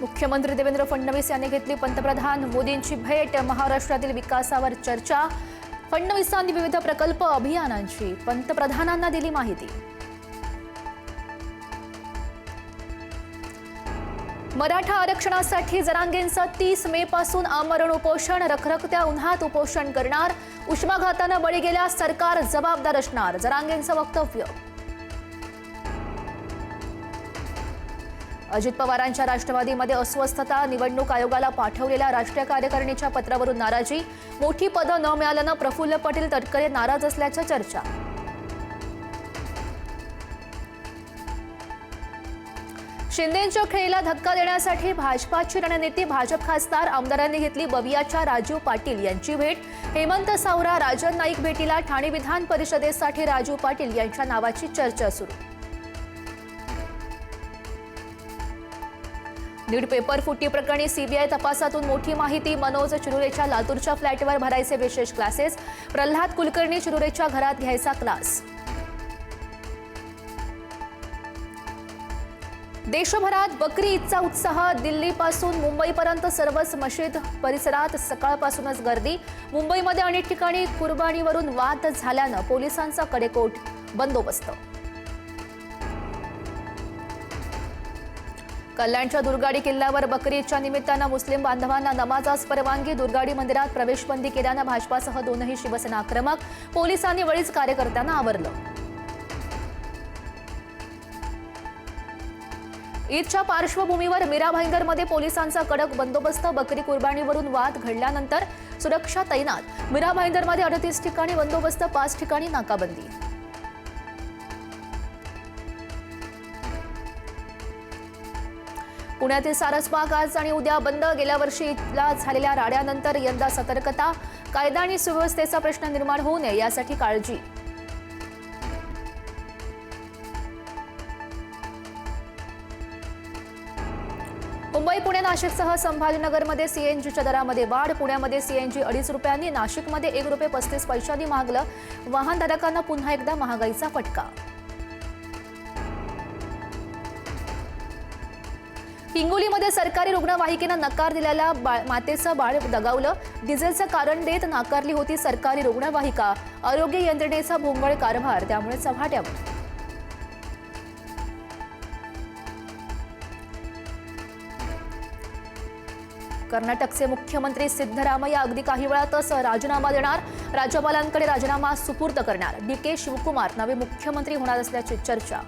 मुख्यमंत्री देवेंद्र फडणवीस यांनी घेतली पंतप्रधान मोदींची भेट। महाराष्ट्रातील विकासावर चर्चा। फडणवीसांनी विविध प्रकल्प अभियानांची पंतप्रधानांना दिली माहिती। मराठा आरक्षणासाठी जरांगेंचं 30 मे पासून आमरण उपोषण। रखरखत्या उन्हात उपोषण करणार। उष्माघाताने बळी गेल्यास सरकार जबाबदार असणार, जरांगेंचं वक्तव्य। अजित पवारांच्या राष्ट्रवादीमध्ये अस्वस्थता। निवडणूक आयोगाला पाठवलेल्या राष्ट्रीय कार्यकारिणीच्या पत्रावरून नाराजी। मोठी पदं न मिळाल्यानं प्रफुल्ल पटेल तटकरे नाराज असल्याच्या चर्चा। शिंदेंच्या खेळीला धक्का देण्यासाठी भाजपाची रणनीती। भाजप खासदार आमदारांनी घेतली बवियाच्या राजू पाटील यांची भेट। हेमंत सावरा राजन नाईक भेटीला। ठाणे विधान परिषदेसाठी राजू पाटील यांच्या नावाची चर्चा सुरू। नीट पेपर फुटी प्रकरणी सीबीआय तपासातून मोठी माहिती। मनोज चिरुरेच्या लातूरच्या फ्लॅटवर भरायचे विशेष क्लासेस। प्रल्हाद कुलकर्णी चिरुरेच्या घरात घ्यायचा क्लास। देशभरात बकरी ईदचा उत्साह। दिल्लीपासून मुंबईपर्यंत सर्वच मशीद परिसरात सकाळपासूनच गर्दी। मुंबईमध्ये अनेक ठिकाणी कुर्बानीवरून वाद झाल्यानं पोलिसांचा कडेकोट बंदोबस्त। कल्याणच्या दुर्गाडी किल्ल्यावर बकरी ईदच्या निमित्तानं मुस्लिम बांधवांना नमाजास परवानगी। दुर्गाडी मंदिरात प्रवेशबंदी केल्यानं भाजपासह दोनही शिवसेना आक्रमक। पोलिसांनी वेळीच कार्यकर्त्यांना आवरलं। ईदच्या पार्श्वभूमीवर मीरा भाईंदरमध्ये पोलिसांचा कडक बंदोबस्त। बकरी कुर्बानीवरून वाद घडल्यानंतर सुरक्षा तैनात। मीरा भाईंदरमध्ये 38 ठिकाणी बंदोबस्त, 5 ठिकाणी नाकाबंदी। पुण्यातील सारसबाग आज आणि उद्या बंद। गेल्या वर्षी ईदला झालेल्या राड्यानंतर यंदा सतर्कता। कायदा आणि सुव्यवस्थेचा प्रश्न निर्माण होऊ नये यासाठी काळजी। मुंबई पुणे नाशिकसह संभाजीनगरमध्ये सीएनजीच्या दरामध्ये वाढ। पुण्यामध्ये सीएनजी 2.5 रुपयांनी, नाशिकमध्ये 1 रुपये 35 पैशांनी महागलं। वाहनधारकांना पुन्हा एकदा महागाईचा फटका। हिंगोलीमध्ये सरकारी रुग्णवाहिकेनं नकार दिलेल्या मातेचं बाळ दगावलं। डिझेलचं कारण देत नाकारली होती सरकारी रुग्णवाहिका। आरोग्य यंत्रणेचा भोंगळ कारभार, त्यामुळे चव्हाट्यावर। कर्नाटकचे मुख्यमंत्री सिद्धरामय्या अगदी काही वेळातच राजीनामा देणार। राज्यपालांकडे राजीनामा सुपूर्द करणार। डीके शिवकुमार नवे मुख्यमंत्री होणार असल्याची चर्चा।